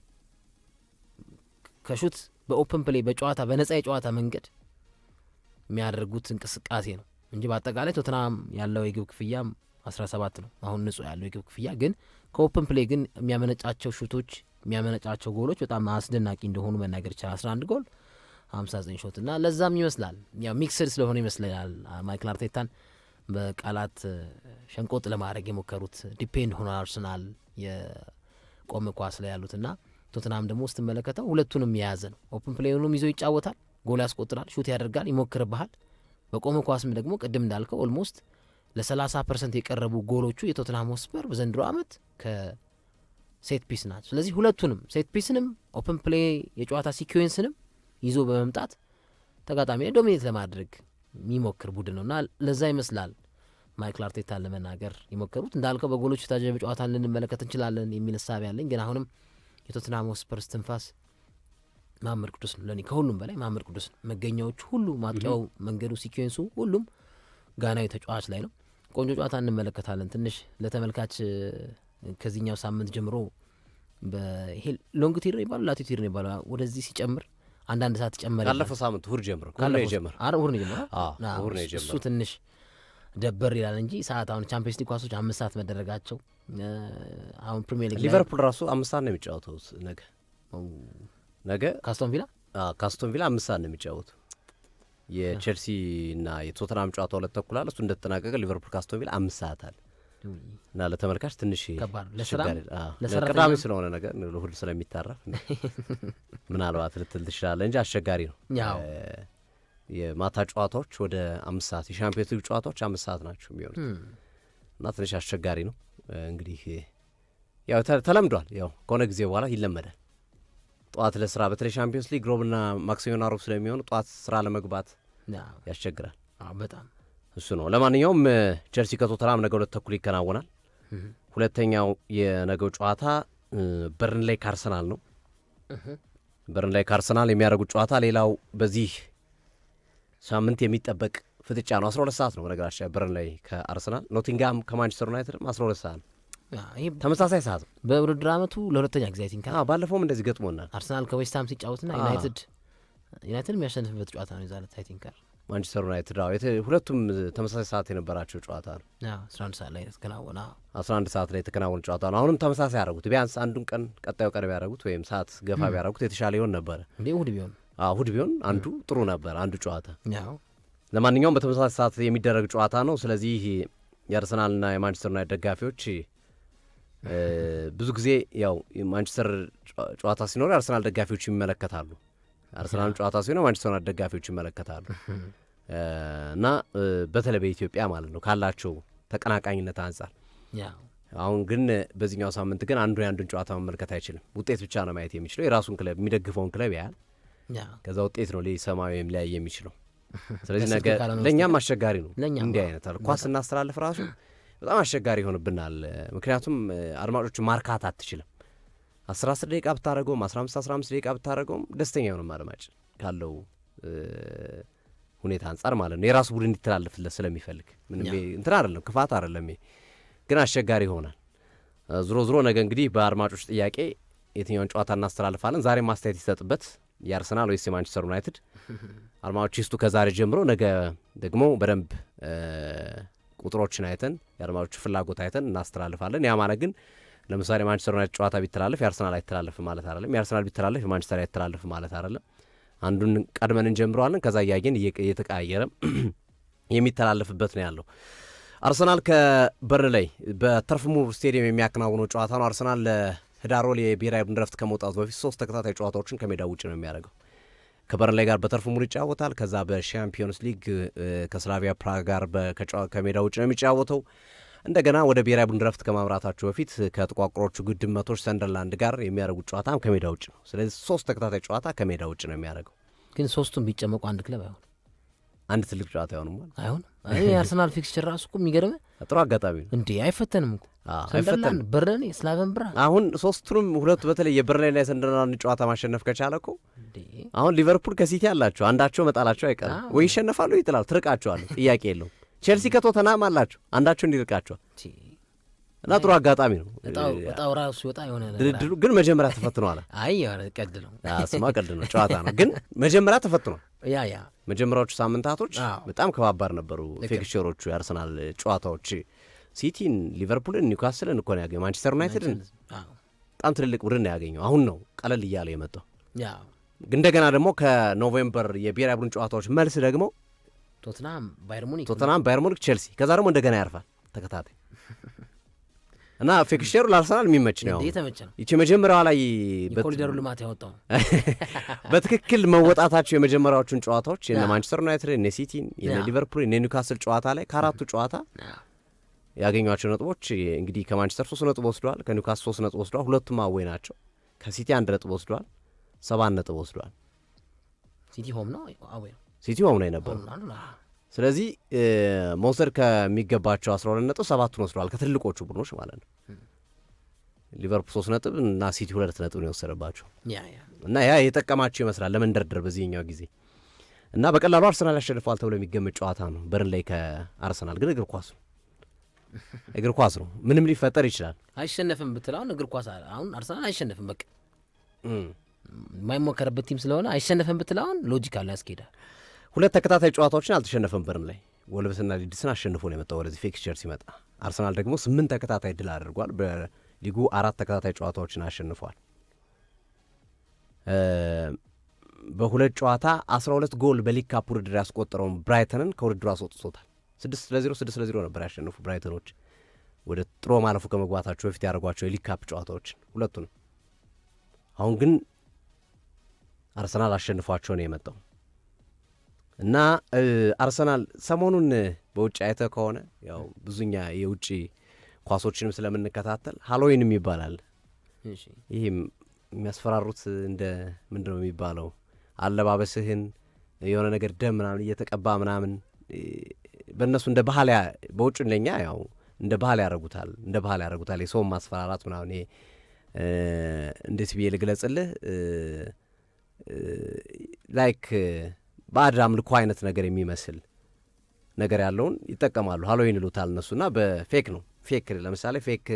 ከሹት በኦፕን ፕሌይ በጨዋታ በነጻ የጨዋታ መንገድ የሚያደርጉት እንቅስቃሴ ነው እንጂ በአጠቃላይ ቶትናም ያለው የግብ ክፍያ 17 ነው። አሁን ንጹህ ያለው የግብ ክፍያ ግን ከኦፕን ፕሌይ ግን የሚያመነጫቸው ሹቶች የሚያመነጫቸው ጎሎች በጣም አስደናቂ እንደሆኑ መናገር ይቻላል። 11 ጎል 59 ሾት እና ለዛም ይመስላል ያው ሚክስድ ስለሆነ ይመስላል ማይክል አርቴታን በቃላት ሸንቆጥ ለማድረግ የሞከሩት። ዲፔንድ ሆኗል አርሰናል የቆመ ኳስ ላይ ያሉትና ቶትናም ደግሞ ስትመለከተው ሁለቱንም የያዘ ነው። ኦፕን ፕሌይኑም ይዞ ይጫወታል፣ ጎል ያስቆጥራል፣ ሹት ያደርጋል፣ ይሞክርብሃል። በቆመ ኳስም ደግሞ ቅድም እንዳልከው ኦልሞስት ለ30% የቀረቡ ጎሎቹ የቶትናም ሆስፐር በዘንድሮ ዓመት ከሴት ፒስ ናቸው። ስለዚህ ሁለቱንም ሴት ፒስንም ኦፕን ፕሌይ የጨዋታ ሲኩዌንስንም ይዞ በመምጣት ተጋጣሚ ላይ ዶሚኔት ለማድረግ የሚሞክር ቡድን ነው እና ለዛ ይመስላል ማይክል አርቴታን ለመናገር የሞከሩት። እንዳልከው በጎሎች የታጀበ ጨዋታን ልንመለከት እንችላለን የሚል ሀሳብ ያለኝ፣ ግን አሁንም የቶትናም ሆስፐር ትንፋስ መሐመድ ቅዱስ ነው። ለእኔ ከሁሉም በላይ መሐመድ ቅዱስ ነው። መገኛዎቹ ሁሉ፣ ማጥቂያው፣ መንገዱ፣ ሲኩዌንሱ ሁሉም ጋናዊ ተጫዋች ላይ ነው። ቆንጆ ጨዋታ እንመለከታለን። ትንሽ ለተመልካች ከዚህኛው ሳምንት ጀምሮ በይሄ ሎንግ ቲር ይባሉ ላቲቲር ነው ይባሉ ወደዚህ ሲጨምር አንዳንድ ሰዓት ይጨምራል። ካለፈው ሳምንት እሑድ ጀምሮ እሱ ትንሽ ደበር ይላል እንጂ ሰዓት አሁን ቻምፒየንስ ሊግ ኳሶች 5 ሰዓት መደረጋቸው አሁን ፕሪሚየር ሊግ ሊቨርፑል ራሱ 5 ሰዓት ነው የሚጫወተው ነገ ካስቶን ቪላ 5 ሰዓት ነው የሚጫወተው። የቼልሲ እና የቶተናም ጨዋታ 2 ተኩል አለ። እሱ እንደተጠናቀቀ ሊቨርፑል ካስቶን ቪላ 5 ሰዓት አለ እና ለተመልካች ትንሽ ቅዳሜ ስለሆነ ነገር ለእሑድ ስለሚታረፍ ምናልባት ልትል ትችላለህ እንጂ አስቸጋሪ ነው። የማታ ጨዋታዎች ወደ 5 ሰዓት የሻምፒዮንስ ሊግ ጨዋታዎች 5 ሰዓት ናቸው የሚሆኑት እና ትንሽ አስቸጋሪ ነው። እንግዲህ ያው ተለምዷል። ያው ከሆነ ጊዜ በኋላ ይለመዳል። ጠዋት ለስራ በተለይ ሻምፒዮንስ ሊግ ሮብና ማክሰኞና ሮብ ስለሚሆኑ ጠዋት ስራ ለመግባት ያስቸግራል በጣም እሱ ነው። ለማንኛውም ቸልሲ ከቶተናም ነገ 2 ተኩል ይከናወናል። ሁለተኛው የነገው ጨዋታ በርንላይ ከአርሰናል ነው። በርንላይ ከአርሰናል የሚያደርጉት ጨዋታ ሌላው በዚህ ሳምንት የሚጠበቅ ፍጥጫ ነው። 12 ሰዓት ነው በነገራችን በርንላይ ከአርሰናል። ኖቲንጋም ከማንቸስተር ዩናይትድ 12 ሰዓት ነው። ተመሳሳይ ሰዓት ነው። በውድድር ዓመቱ ለሁለተኛ ጊዜ ቲንካ ባለፈውም እንደዚህ ገጥሞናል። አርሰናል ከዌስትሃም ሲጫወትና ዩናይትድ የሚያሸንፍበት ጨዋታ ነው የዛለት አይ ቲንክ ማንቸስተር ዩናይትድ ሁለቱም ተመሳሳይ ሰዓት የነበራቸው ጨዋታ ነው። 11 ሰዓት ላይ የተከናወነ 11 ሰዓት ላይ የተከናወነ ጨዋታ ነው። አሁንም ተመሳሳይ ያደረጉት ቢያንስ አንዱን ቀን ቀጣዩ ቀን ቢያደረጉት ወይም ሰዓት ገፋ ቢያደረጉት የተሻለ ይሆን ነበረ። እሑድ ቢሆን አንዱ ጥሩ ነበር አንዱ ጨዋታ። ለማንኛውም በተመሳሳይ ሰዓት የሚደረግ ጨዋታ ነው። ስለዚህ የአርሰናልና የማንቸስተር ዩናይትድ ደጋፊዎች ብዙ ጊዜ ያው ማንቸስተር ጨዋታ ሲኖር የአርሰናል ደጋፊዎች ይመለከታሉ፣ አርሰናል ጨዋታ ሲሆን ማንቸስተር ዩናይትድ ደጋፊዎች ይመለከታሉ እና በተለይ በኢትዮጵያ ማለት ነው ካላቸው ተቀናቃኝነት አንጻር። አሁን ግን በዚህኛው ሳምንት ግን አንዱ የአንዱን ጨዋታ መመልከት አይችልም። ውጤት ብቻ ነው ማየት የሚችለው። የራሱን ክለብ የሚደግፈውን ክለብ ያህል ከዛ ውጤት ነው ሊሰማው የሚለያይ የሚችለው። ስለዚህ ነገ ለእኛም አስቸጋሪ ነው። እንዲህ አይነት ኳስ እናስተላልፍ ራሱ በጣም አስቸጋሪ ይሆንብናል። ምክንያቱም አድማጮቹ ማርካት አትችልም። 10 ደቂቃ ብታደረገውም 15 ደቂቃ ብታደረገውም ደስተኛ ይሆንም አድማጭ። ካለው ሁኔታ አንጻር ማለት ነው የራሱ ቡድን እንዲተላለፍለት ስለሚፈልግ ምንም እንትን አይደለም፣ ክፋት አይደለም፣ ግን አስቸጋሪ ይሆናል። ዝሮ ነገ እንግዲህ በአድማጮች ጥያቄ የትኛውን ጨዋታ እናስተላልፋለን ዛሬ ማስተያየት ይሰጥበት የአርሰናል ወይስ የማንቸስተር ዩናይትድ አድማጮች ይስጡ ከዛሬ ጀምሮ። ነገ ደግሞ በደንብ ቁጥሮችን አይተን የአድማጮች ፍላጎት አይተን እናስተላልፋለን። ያ ማለት ግን ለምሳሌ ማንቸስተር ዩናይትድ ጨዋታ ቢተላለፍ የአርሰናል አይተላለፍ ማለት አይደለም፣ የአርሰናል ቢተላለፍ የማንቸስተር አይተላለፍ ማለት አይደለም። አንዱን ቀድመን እንጀምረዋለን፣ ከዛ እያየን እየተቀያየረ የሚተላለፍበት ነው ያለው። አርሰናል ከበርንሌይ በተርፍ ሙር ስቴዲየም የሚያከናውነው ጨዋታ ነው። አርሰናል ለህዳር ወር የብሔራዊ ቡድን ረፍት ከመውጣቱ በፊት 3 ተከታታይ ጨዋታዎችን ከሜዳ ውጭ ነው የሚያደርገው። ከበርንሌይ ጋር በተርፍ ሙር ይጫወታል። ከዛ በሻምፒዮንስ ሊግ ከስላቪያ ፕራግ ጋር ከሜዳ ውጭ ነው የሚጫወተው። እንደገና ወደ ብሔራዊ ቡድን ረፍት ከማምራታቸው በፊት ከጥቋቁሮቹ ግድመቶች ሰንደርላንድ ጋር የሚያደርጉት ጨዋታም ከሜዳ ውጭ ነው። ስለዚህ 3 ተከታታይ ጨዋታ ከሜዳ ውጭ ነው የሚያደርገው። ግን 3ቱም ቢጨመቁ አንድ ክለብ አይሆንም፣ አንድ ትልቅ ጨዋታ አይሆንም። የአርሰናል ፊክስቸር ራሱ እኮ የሚገርምህ ጥሩ አጋጣሚ ነው እንዴ! አይፈተንም እኮ ሰንደርላንድ፣ በርንሌይ፣ ስላቨን ብራ አሁን 3ቱንም ሁለቱ በተለይ የበርንሌይና የሰንደርላንድ ጨዋታ ማሸነፍ ከቻለ እኮ አሁን ሊቨርፑል ከሲቲ አላቸው፣ አንዳቸው መጣላቸው አይቀርም። ወይ ይሸነፋሉ ይጥላሉ፣ ትርቃቸዋል፣ ጥያቄ የለውም። ቼልሲ ከቶተናም አላቸው፣ አንዳቸው እንዲርቃቸዋል እና ጥሩ አጋጣሚ ነው። እጣው ራሱ ሲወጣ የሆነ ድርድሩ ግን መጀመሪያ ተፈትኗል። አይ ቀልድ ነው፣ ስማ ቀልድ ነው፣ ጨዋታ ነው። ግን መጀመሪያ ተፈትኗል። ያ መጀመሪያዎቹ ሳምንታቶች በጣም ከባባድ ነበሩ ፊክስቸሮቹ፣ የአርሰናል ጨዋታዎች ሲቲን፣ ሊቨርፑልን፣ ኒውካስልን እኮ ነው ያገኘው። ማንቸስተር ዩናይትድን በጣም ትልልቅ ቡድን ነው ያገኘው። አሁን ነው ቀለል እያለ የመጣው። እንደገና ደግሞ ከኖቬምበር የብሔራዊ ቡድን ጨዋታዎች መልስ ደግሞ ቶትናም፣ ባየር ሙኒክ፣ ቼልሲ፣ ከዛ ደግሞ እንደገና ያርፋል ተከታታይ እና ፊክስቸሩ ለአርሰናል የሚመች ነው። ይቺ መጀመሪያዋ ላይ የኮሪደሩ ልማት ያወጣው በትክክል መወጣታቸው የመጀመሪያዎቹን ጨዋታዎች የነ ማንቸስተር ዩናይትድ፣ የነ ሲቲን፣ የነ ሊቨርፑል፣ የነ ኒውካስል ጨዋታ ላይ ከአራቱ ጨዋታ ያገኟቸው ነጥቦች እንግዲህ ከማንቸስተር 3 ነጥብ ወስደዋል፣ ከኒውካስል 3 ነጥብ ወስደዋል። ሁለቱም አዌይ ናቸው። ከሲቲ 1 ነጥብ ወስደዋል፣ 7 ነጥብ ወስደዋል። ሲቲ ሆም ነው አዌይ ነው፣ ሲቲ ሆም ነው የነበረው። ስለዚህ መውሰድ ከሚገባቸው 12 ነጥብ 7ቱን ወስደዋል፣ ከትልቆቹ ቡድኖች ማለት ነው። ሊቨርፑል 3 ነጥብ እና ሲቲ 2 ነጥብ ነው የወሰደባቸው እና ያ የጠቀማቸው ይመስላል ለመንደርደር በዚህኛው ጊዜ እና በቀላሉ አርሰናል ያሸንፈዋል ተብሎ የሚገመት ጨዋታ ነው በርንሌይ ከአርሰናል። ግን እግር ኳስ ነው፣ ምንም ሊፈጠር ይችላል። አይሸነፍም ብትል አሁን እግር ኳስ አሁን አርሰናል አይሸነፍም፣ በቃ የማይሞከርበት ቲም ስለሆነ አይሸነፍም ብትል አሁን ሎጂካል ያስኬዳል። 2 ተከታታይ ጨዋታዎችን አልተሸነፈም በርንሌይ። ወልቭስና ሊድስን አሸንፎ ነው የመጣው ወደዚህ ፊክስቸር ሲመጣ። አርሰናል ደግሞ 8 ተከታታይ ድል አድርጓል። በሊጉ 4 ተከታታይ ጨዋታዎችን አሸንፏል። በ2 ጨዋታ 12 ጎል በሊግ ካፕ ውድድር ያስቆጠረውን ብራይተንን ከውድድሩ አስወጥቶታል። 6-0 ነበር ያሸነፉ ብራይተኖች ወደ ጥሎ ማለፉ ከመግባታቸው በፊት ያደርጓቸው የሊግ ካፕ ጨዋታዎችን ሁለቱንም። አሁን ግን አርሰናል አሸንፏቸው ነው የመጣው እና አርሰናል ሰሞኑን በውጭ አይተህ ከሆነ ያው ብዙኛ የውጭ ኳሶችንም ስለምንከታተል ሃሎዊንም ይባላል። ይህ የሚያስፈራሩት እንደ ምንድን ነው የሚባለው አለባበስህን የሆነ ነገር ደም ምናምን እየተቀባ ምናምን በእነሱ እንደ ባህል በውጭ ለኛ ያው እንደ ባህል ያደረጉታል የሰውን ማስፈራራት ምናምን። ይሄ እንዴት ብዬ ልግለጽልህ ላይክ ባዕድ አምልኮ አይነት ነገር የሚመስል ነገር ያለውን ይጠቀማሉ። ሃሎዊን ይሉታል እነሱና በፌክ ነው ፌክ ለምሳሌ ፌክ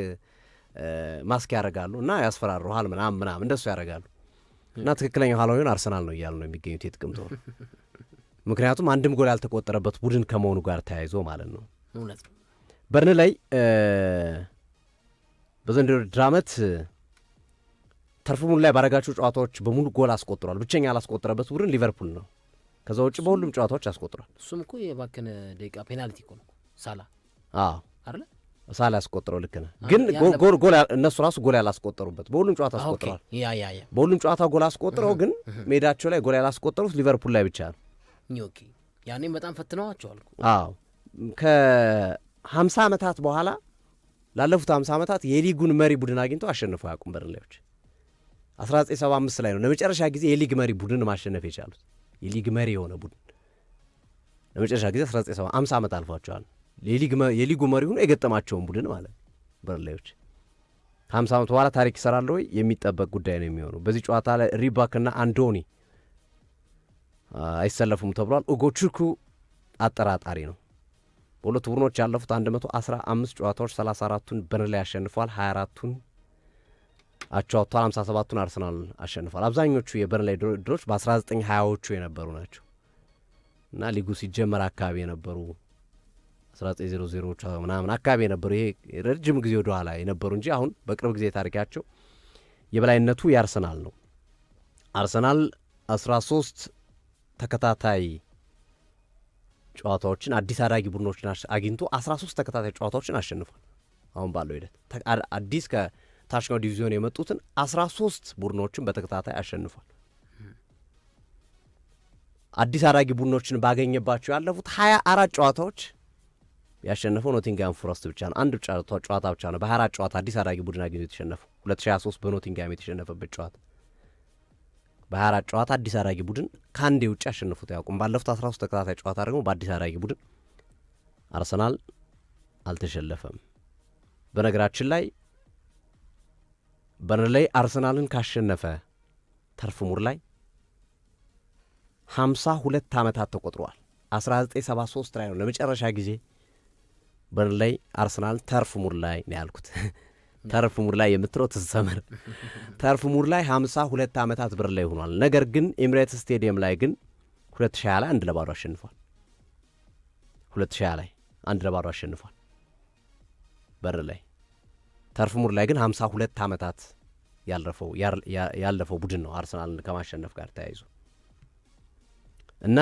ማስክ ያደርጋሉ እና ያስፈራሩሃል ምናምን እንደሱ ያደርጋሉ። እና ትክክለኛው ሃሎዊን አርሰናል ነው እያሉ ነው የሚገኙት የጥቅምት ወር። ምክንያቱም አንድም ጎል ያልተቆጠረበት ቡድን ከመሆኑ ጋር ተያይዞ ማለት ነው። በርንሌይ በዘንድሮ ዓመት ተርፍ ሙሉ ላይ ባረጋቸው ጨዋታዎች በሙሉ ጎል አስቆጥሯል። ብቸኛ ያላስቆጠረበት ቡድን ሊቨርፑል ነው። ከዛ ውጭ በሁሉም ጨዋታዎች አስቆጥሯል። እሱም እኮ የባከነ ደቂቃ ፔናልቲ እኮ ነው ሳላ አይደል? ሳላ ያስቆጥረው ልክ ነህ። ግን ጎል እነሱ ራሱ ጎል ያላስቆጠሩበት በሁሉም ጨዋታ አስቆጥሯል። በሁሉም ጨዋታ ጎል አስቆጥረው ግን ሜዳቸው ላይ ጎል ያላስቆጠሩት ሊቨርፑል ላይ ብቻ ነው። ያኔም በጣም ፈትነዋቸዋል። ከ50 ዓመታት በኋላ ላለፉት 50 ዓመታት የሊጉን መሪ ቡድን አግኝተው አሸንፈው አያውቁም በርንሌዮች። 1975 ላይ ነው ለመጨረሻ ጊዜ የሊግ መሪ ቡድን ማሸነፍ የቻሉት። የሊግ መሪ የሆነ ቡድን ለመጨረሻ ጊዜ 1970 50 ዓመት አልፏቸዋል። የሊጉ መሪ ሆኖ የገጠማቸውን ቡድን ማለት በርንሌዮች 50 ዓመት በኋላ ታሪክ ይሰራሉ ወይ የሚጠበቅ ጉዳይ ነው የሚሆነው። በዚህ ጨዋታ ላይ ሪባክና አንዶኒ አይሰለፉም ተብሏል። ኡጎቹኩ አጠራጣሪ ነው። በሁለቱ ቡድኖች ያለፉት 115 ጨዋታዎች 34ቱን በርንሌይ አሸንፏል፣ 24ቱን አቻ ወጥቷል፣ 57ቱን አርሰናል አሸንፏል። አብዛኞቹ የበርንሌይ ድሎች በ1920ዎቹ የነበሩ ናቸው እና ሊጉ ሲጀመር አካባቢ የነበሩ 1900ዎቹ ምናምን አካባቢ የነበሩ ይሄ ረጅም ጊዜ ወደ ኋላ የነበሩ እንጂ አሁን በቅርብ ጊዜ ታሪካቸው የበላይነቱ የአርሰናል ነው። አርሰናል 13 ተከታታይ ጨዋታዎችን አዲስ አዳጊ ቡድኖችን አግኝቶ 13 ተከታታይ ጨዋታዎችን አሸንፏል። አሁን ባለው ሂደት አዲስ ከታችኛው ዲቪዚዮን የመጡትን 13 ቡድኖችን በተከታታይ አሸንፏል። አዲስ አዳጊ ቡድኖችን ባገኘባቸው ያለፉት 24 ጨዋታዎች ያሸነፈው ኖቲንግሃም ፎረስት ብቻ ነው። አንድ ጨዋታ ብቻ ነው በ24 ጨዋታ አዲስ አዳጊ ቡድን አግኝቶ የተሸነፈው 2023 በኖቲንግሃም የተሸነፈበት ጨዋታ። በ24 ጨዋታ አዲስ አዳጊ ቡድን ከአንዴ ውጭ ያሸንፉት አያውቁም። ባለፉት 13 ተከታታይ ጨዋታ ደግሞ በአዲስ አዳጊ ቡድን አርሰናል አልተሸለፈም። በነገራችን ላይ በርንሌይ አርሰናልን ካሸነፈ ተርፍ ሙር ላይ 52 ዓመታት ተቆጥረዋል። 1973 ላይ ነው ለመጨረሻ ጊዜ በርንሌይ አርሰናል ተርፍ ሙር ላይ ነው ያልኩት። ተርፍ ሙር ላይ የምትለው ትሰመር። ተርፍ ሙር ላይ 52 ዓመታት በርንሌይ ሆኗል። ነገር ግን ኤሚሬትስ ስቴዲየም ላይ ግን 2020 ላይ 1-0 አሸንፏል። 2020 ላይ 1-0 አሸንፏል በርንሌይ። ተርፍ ሙር ላይ ግን 52 ዓመታት ያለፈው ቡድን ነው አርሰናልን ከማሸነፍ ጋር ተያይዞ እና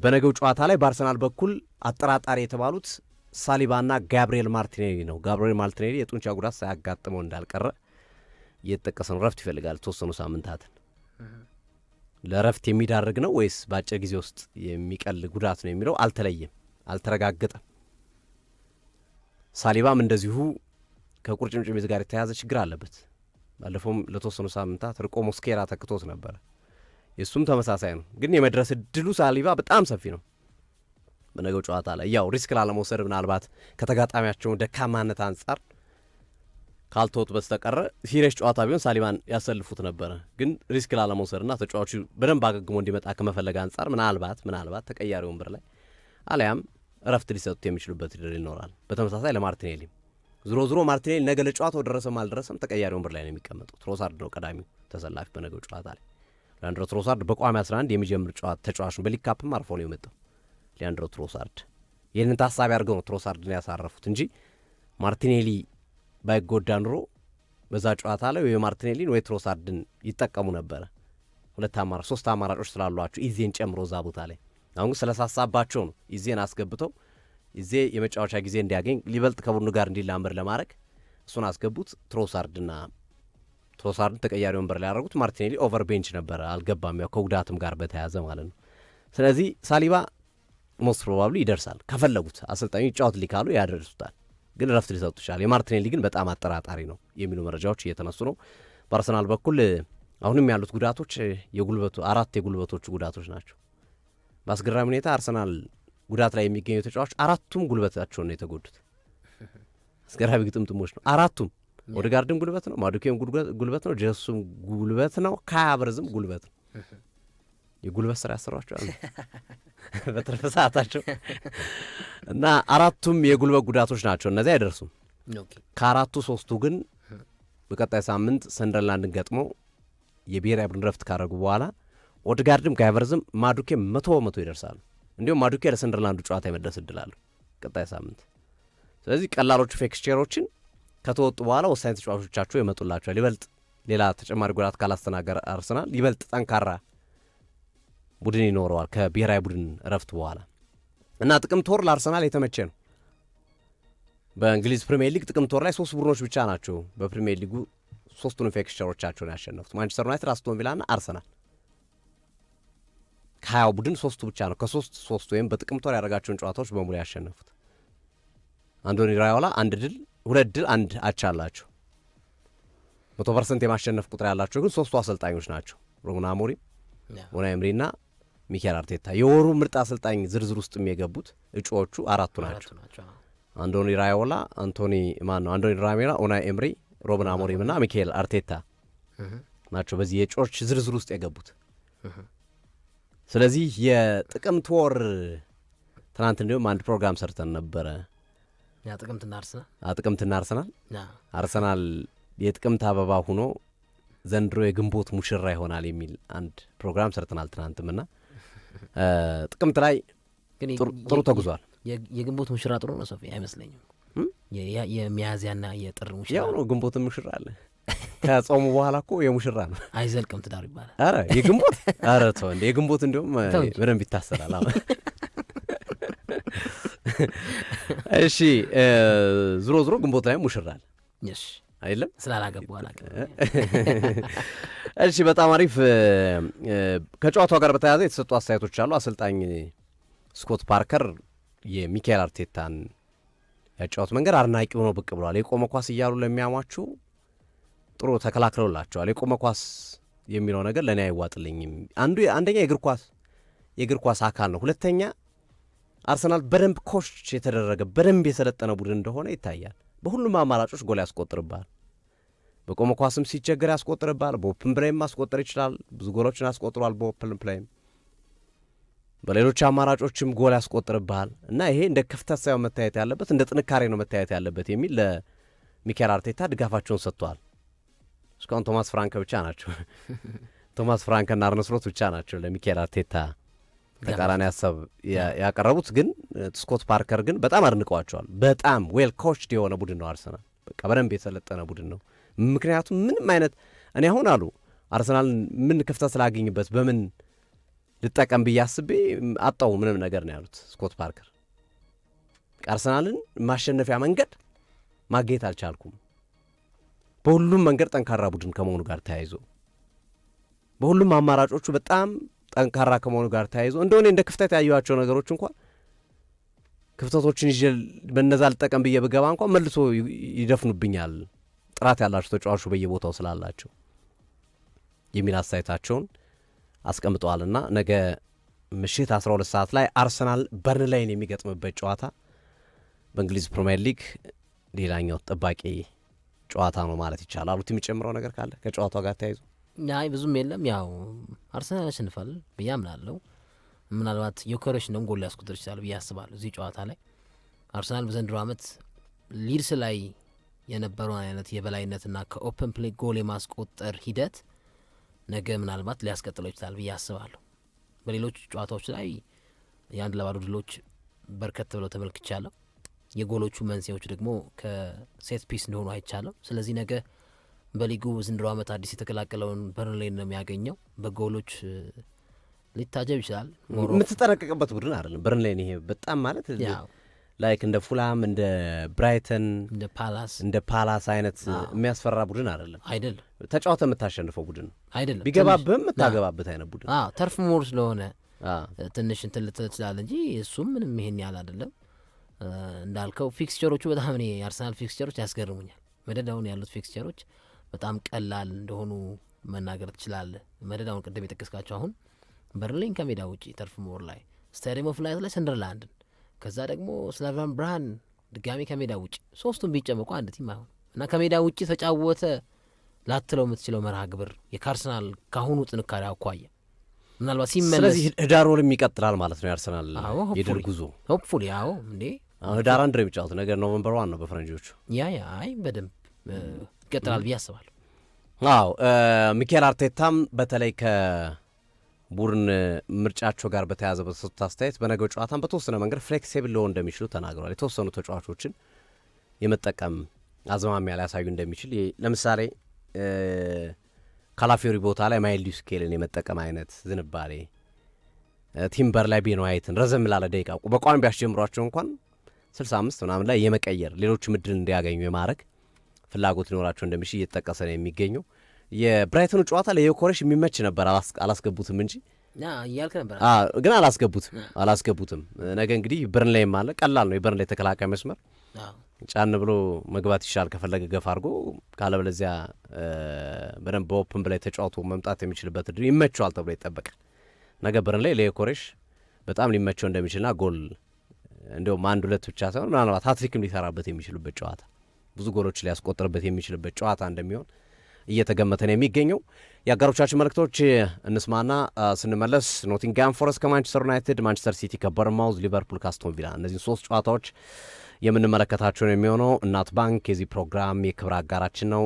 በነገው ጨዋታ ላይ በአርሰናል በኩል አጠራጣሪ የተባሉት ሳሊባና ጋብሪኤል ማርቲኔሊ ነው። ጋብሪኤል ማርቲኔሊ የጡንቻ ጉዳት ሳያጋጥመው እንዳልቀረ እየተጠቀሰ ነው። ረፍት ይፈልጋል የተወሰኑ ሳምንታትን። ለረፍት የሚዳርግ ነው ወይስ በአጭር ጊዜ ውስጥ የሚቀል ጉዳት ነው የሚለው አልተለየም፣ አልተረጋገጠም። ሳሊባም እንደዚሁ ከቁርጭምጭሚት ጋር የተያያዘ ችግር አለበት። ባለፈውም ለተወሰኑ ሳምንታት ርቆ ሞስኬራ ተክቶት ነበረ። የእሱም ተመሳሳይ ነው። ግን የመድረስ እድሉ ሳሊባ በጣም ሰፊ ነው። በነገው ጨዋታ ላይ ያው ሪስክ ላለመውሰድ ምናልባት ከተጋጣሚያቸው ደካማነት አንጻር ካልተወጡ በስተቀረ ሲሪየስ ጨዋታ ቢሆን ሳሊባን ያሰልፉት ነበረ። ግን ሪስክ ላለመውሰድና ተጫዋቹ በደንብ አገግሞ እንዲመጣ ከመፈለግ አንጻር ምናልባት ተቀያሪ ወንበር ላይ አሊያም እረፍት ሊሰጡት የሚችሉበት ድል ይኖራል። በተመሳሳይ ለማርቲኔሊም ዞሮ ማርቲኔሊ ነገ ለጨዋታው ደረሰም አልደረሰም ተቀያሪ ወንበር ላይ ነው የሚቀመጠው። ትሮሳርድ ነው ቀዳሚው ተሰላፊ በነገው ጨዋታ ላይ። ሊያንድሮ ትሮሳርድ በቋሚ 11 የሚጀምር ተጫዋች ነው። በሊግ ካፕም አርፎ ነው የመጣው ሊያንድሮ ትሮሳርድ። ይህንን ታሳቢ አድርገው ነው ትሮሳርድን ያሳረፉት እንጂ ማርቲኔሊ ባይጎዳ ኑሮ በዛ ጨዋታ ላይ ወይ ማርቲኔሊን ወይ ትሮሳርድን ይጠቀሙ ነበረ። ሶስት አማራጮች ስላሏቸው ኢዜን ጨምሮ እዛ ቦታ ላይ አሁን ግን ስለሳሳባቸው ነው ኢዜን አስገብተው ኢዜ የመጫወቻ ጊዜ እንዲያገኝ ሊበልጥ ከቡድኑ ጋር እንዲላመድ ለማድረግ እሱን አስገቡት። ትሮሳርድን ተቀያሪ ወንበር ላይ ያደረጉት። ማርቲኔሊ ኦቨር ቤንች ነበረ፣ አልገባም፣ ያው ከጉዳትም ጋር በተያያዘ ማለት ነው። ስለዚህ ሳሊባ ሞስት ፕሮባብሊ ይደርሳል። ከፈለጉት አሰልጣኙ ይጫወት ሊካሉ ያደርሱታል፣ ግን ረፍት ሊሰጡ ይችላል። የማርቲኔሊ ግን በጣም አጠራጣሪ ነው የሚሉ መረጃዎች እየተነሱ ነው። በአርሰናል በኩል አሁንም ያሉት ጉዳቶች አራት የጉልበቶቹ ጉዳቶች ናቸው። በአስገራሚ ሁኔታ አርሰናል ጉዳት ላይ የሚገኙ ተጫዋቾች አራቱም ጉልበታቸውን ነው የተጎዱት። አስገራሚ ግጥምጥሞች ነው አራቱም። ኦዴጋርድም ጉልበት ነው፣ ማዱኬም ጉልበት ነው፣ ጀሱም ጉልበት ነው፣ ካይ ሃቨርትዝም ጉልበት ነው። የጉልበት ስራ ያሰሯቸዋል በትርፍ ሰዓታቸው እና አራቱም የጉልበት ጉዳቶች ናቸው። እነዚህ አይደርሱም። ከአራቱ ሶስቱ ግን በቀጣይ ሳምንት ሰንደርላንድን ገጥመው የብሔራዊ ቡድን ረፍት ካደረጉ በኋላ ኦዴጋርድም ካይ ሃቨርትዝም ማዱኬም 100% ይደርሳሉ። እንዲሁም ማዱኬ ለሰንደርላንዱ ጨዋታ የመድረስ እድል አለው ቀጣይ ሳምንት። ስለዚህ ቀላሎቹ ፊክስቸሮችን ከተወጡ በኋላ ወሳኝ ተጫዋቾቻቸው ይመጡላቸዋል። ይበልጥ ሌላ ተጨማሪ ጉዳት ካላስተናገረ አርሰናል ይበልጥ ጠንካራ ቡድን ይኖረዋል ከብሔራዊ ቡድን ረፍት በኋላ እና ጥቅምት ወር ለአርሰናል የተመቸ ነው። በእንግሊዝ ፕሪሚየር ሊግ ጥቅምት ወር ላይ 3 ቡድኖች ብቻ ናቸው በፕሪሚየር ሊጉ 3ቱን ፊክስቸሮቻቸውን ያሸነፉት፣ ማንቸስተር ዩናይትድ፣ አስቶን ቪላ ና አርሰናል። ከ20 ቡድን 3ቱ ብቻ ነው ከ3 ወይም በጥቅምት ወር ያደረጋቸውን ጨዋታዎች በሙሉ ያሸነፉት። አንዶኒ ራዮላ 1 ድል 2 ድል 1 አቻ አላቸው። 100% የማሸነፍ ቁጥር ያላቸው ግን 3ቱ አሰልጣኞች ናቸው፣ ሩበን አሞሪም፣ ኡናይ ኤምሪ ና ሚኬል አርቴታ። የወሩ ምርጥ አሰልጣኝ ዝርዝር ውስጥ የሚገቡት እጩዎቹ 4ቱ ናቸው። አንዶኒ ራዮላ፣ አንዶኒ ራሜራ፣ ኡናይ ኤምሪ፣ ሩበን አሞሪም ና ሚኬል አርቴታ ናቸው በዚህ የእጩዎች ዝርዝር ውስጥ የገቡት። ስለዚህ የጥቅምት ወር ትናንት እንዲሁም አንድ ፕሮግራም ሰርተን ነበረ። ጥቅምትና አርሰናል የጥቅምት አበባ ሆኖ ዘንድሮ የግንቦት ሙሽራ ይሆናል የሚል አንድ ፕሮግራም ሰርተናል ትናንትምና ጥቅምት ላይ ጥሩ ተጉዟል። የግንቦት ሙሽራ ጥሩ ነው ሶፊ አይመስለኝም። የሚያዝያና የጥር ሙሽራ ያው ነው። ግንቦት ሙሽራ አለ ከጾሙ በኋላ እኮ የሙሽራ ነው። አይዘልቅም ትዳሩ ይባላል። አረ የግንቦት አረ ተው እንደ የግንቦት እንዲሁም በደንብ ይታሰራል። አሁን እሺ ዝሮ ግንቦት ላይ ሙሽራ አለ። እሺ አይደለም ስላላገባው አላገባ። እሺ በጣም አሪፍ። ከጨዋታው ጋር በተያያዘ የተሰጡ አስተያየቶች አሉ። አሰልጣኝ ስኮት ፓርከር የሚካኤል አርቴታን ያጫወት መንገድ አድናቂ ሆኖ ብቅ ብሏል። የቆመ ኳስ እያሉ ለሚያሟችሁ ጥሩ ተከላክለውላቸዋል። የቆመ ኳስ የሚለው ነገር ለእኔ አይዋጥልኝም። አንደኛ የእግር ኳስ አካል ነው። ሁለተኛ አርሰናል በደንብ ኮች የተደረገ በደንብ የሰለጠነ ቡድን እንደሆነ ይታያል። በሁሉም አማራጮች ጎል ያስቆጥርባል። በቆመ ኳስም ሲቸገር ያስቆጥርባል። በኦፕን ፕሌይም ማስቆጠር ይችላል። ብዙ ጎሎችን ያስቆጥሯል በኦፕን ፕሌይም። በሌሎች አማራጮችም ጎል ያስቆጥርባል እና ይሄ እንደ ክፍተት ሳይሆን መታየት ያለበት እንደ ጥንካሬ ነው መታየት ያለበት የሚል ለሚካኤል አርቴታ ድጋፋቸውን ሰጥተዋል። እስካሁን ቶማስ ፍራንክ ብቻ ናቸው ቶማስ ፍራንክና አርነ ስሎት ብቻ ናቸው ለሚካኤል አርቴታ ተቃራኒ ሀሳብ ያቀረቡት። ግን ስኮት ፓርከር ግን በጣም አድንቀዋቸዋል። በጣም ዌል ኮችድ የሆነ ቡድን ነው አርሰናል። በቃ በደንብ የሰለጠነ ቡድን ነው። ምክንያቱም ምንም አይነት እኔ አሁን አሉ አርሰናል ምን ክፍተት ስላገኝበት በምን ልጠቀም ብዬ አስቤ አጣው ምንም ነገር ነው ያሉት ስኮት ፓርከር። አርሰናልን ማሸነፊያ መንገድ ማግኘት አልቻልኩም። በሁሉም መንገድ ጠንካራ ቡድን ከመሆኑ ጋር ተያይዞ በሁሉም አማራጮቹ በጣም ጠንካራ ከመሆኑ ጋር ተያይዞ እንደሆነ እንደ ክፍተት ያዩዋቸው ነገሮች እንኳን ክፍተቶችን ይዤ በነዛ ልጠቀም ብዬ ብገባ እንኳን መልሶ ይደፍኑብኛል፣ ጥራት ያላቸው ተጫዋቾች በየቦታው ስላላቸው የሚል አስተያየታቸውን አስቀምጠዋልና ነገ ምሽት 12 ሰዓት ላይ አርሰናል በርንላይን የሚገጥምበት ጨዋታ በእንግሊዝ ፕሪሚየር ሊግ ሌላኛው ጠባቂ ጨዋታ ነው ማለት ይቻላል። አሉት የሚጨምረው ነገር ካለ ከጨዋታው ጋር ተያይዞ? አይ ብዙም የለም። ያው አርሰናል ያሸንፋል ብዬ አምናለሁ። ምናልባት ዮከረስ እንደውም ጎል ሊያስቆጥር ይችላል ብዬ አስባለሁ እዚህ ጨዋታ ላይ። አርሰናል በዘንድሮ ዓመት ሊድስ ላይ የነበረውን አይነት የበላይነትና ከኦፕን ፕሌይ ጎል የማስቆጠር ሂደት ነገ ምናልባት ሊያስቀጥለው ይችላል ብዬ አስባለሁ። በሌሎች ጨዋታዎች ላይ የአንድ ለባዶ ድሎች በርከት ብለው ተመልክቻለሁ። የጎሎቹ መንስኤዎች ደግሞ ከሴት ፒስ እንደሆኑ አይቻለሁ። ስለዚህ ነገ በሊጉ ዘንድሮ ዓመት አዲስ የተቀላቀለውን በርንሌይን ነው የሚያገኘው። በጎሎች ሊታጀብ ይችላል። የምትጠነቀቅበት ቡድን አይደለም በርንሌይን። ይሄ በጣም ማለት ላይክ እንደ ፉላም እንደ ብራይተን እንደ ፓላስ አይነት የሚያስፈራ ቡድን አይደለም። ተጫዋተ የምታሸንፈው ቡድን አይደለም። ቢገባብህም የምታገባበት አይነት ቡድን ተርፍ ሞር ስለሆነ ትንሽ እንትን ልትል ትችላለህ እንጂ እሱም ምንም ይሄን ያህል አይደለም። እንዳልከው ፊክስቸሮቹ በጣም እኔ የአርሰናል ፊክስቸሮች ያስገርሙኛል። መደዳውን ያሉት ፊክስቸሮች በጣም ቀላል እንደሆኑ መናገር ትችላለህ። መደዳውን ቅድም የጠቀስካቸው አሁን በርንሌይን ከሜዳ ውጭ ተርፍ ሞር ላይ፣ ስታዲየም ኦፍ ላይት ላይ ሰንደርላንድን፣ ከዛ ደግሞ ስላቫን ብርሃን ድጋሚ ከሜዳ ውጭ ሶስቱን ቢጨመቁ አንድ ቲም አይሆን እና ከሜዳ ውጭ ተጫወተ ላትለው የምትችለው መርሃ ግብር የካርሰናል ካሁኑ ጥንካሬ አኳያ ምናልባት ሲመለስ፣ ስለዚህ ህዳር ወርም ይቀጥላል ማለት ነው የአርሰናል የድል ጉዞ ሆፕፉሊ። አዎ እንዴ ህዳር 1 ነው የሚጫወት ነገር ኖቨምበር 1 ነው በፈረንጆቹ። አይ በደንብ ይቀጥላል ብዬ አስባለሁ። አዎ ሚካኤል አርቴታም በተለይ ቡድን ምርጫቸው ጋር በተያያዘ በተሰጡት አስተያየት በነገው ጨዋታን በተወሰነ መንገድ ፍሌክሲብል ሊሆን እንደሚችሉ ተናግረዋል። የተወሰኑ ተጫዋቾችን የመጠቀም አዝማሚያ ሊያሳዩ እንደሚችል ለምሳሌ ካላፊዮሪ ቦታ ላይ ማይልስ ስኬልን የመጠቀም አይነት ዝንባሌ፣ ቲምበር ላይ ቤን ዋይትን ረዘም ላለ ደቂቃ በቋሚ ቢያስጀምሯቸው እንኳን 65 ምናምን ላይ የመቀየር ሌሎች ምድል እንዲያገኙ የማድረግ ፍላጎት ሊኖራቸው እንደሚችል እየተጠቀሰ ነው የሚገኘው። የብራይተኑ ጨዋታ ለዮከረስ የሚመች ነበር፣ አላስገቡትም እንጂ እያልክ ነበር። ግን አላስገቡትም። ነገ እንግዲህ በርንሌይም አለ። ቀላል ነው የበርንሌይ ተከላካይ መስመር ጫን ብሎ መግባት ይሻል ከፈለገ ገፋ አድርጎ፣ ካለበለዚያ በደንብ በኦፕን ብላይ ተጫውቶ መምጣት የሚችልበት እድል ይመቸዋል ተብሎ ይጠበቃል። ነገ በርንሌይ ለዮከረስ በጣም ሊመቸው እንደሚችልና ጎል እንዲሁም 1-2 ብቻ ሳይሆን ምናልባት ሃትሪክም ሊሰራበት የሚችልበት ጨዋታ፣ ብዙ ጎሎች ሊያስቆጥርበት የሚችልበት ጨዋታ እንደሚሆን እየተገመተ ነው የሚገኘው። የአጋሮቻችን መልእክቶች እንስማና ስንመለስ ኖቲንግሃም ፎረስት ከማንቸስተር ዩናይትድ፣ ማንቸስተር ሲቲ ከበርንማውዝ፣ ሊቨርፑል ከአስቶን ቪላ እነዚህን 3 ጨዋታዎች የምንመለከታቸው ነው የሚሆነው። እናት ባንክ የዚህ ፕሮግራም የክብር አጋራችን ነው።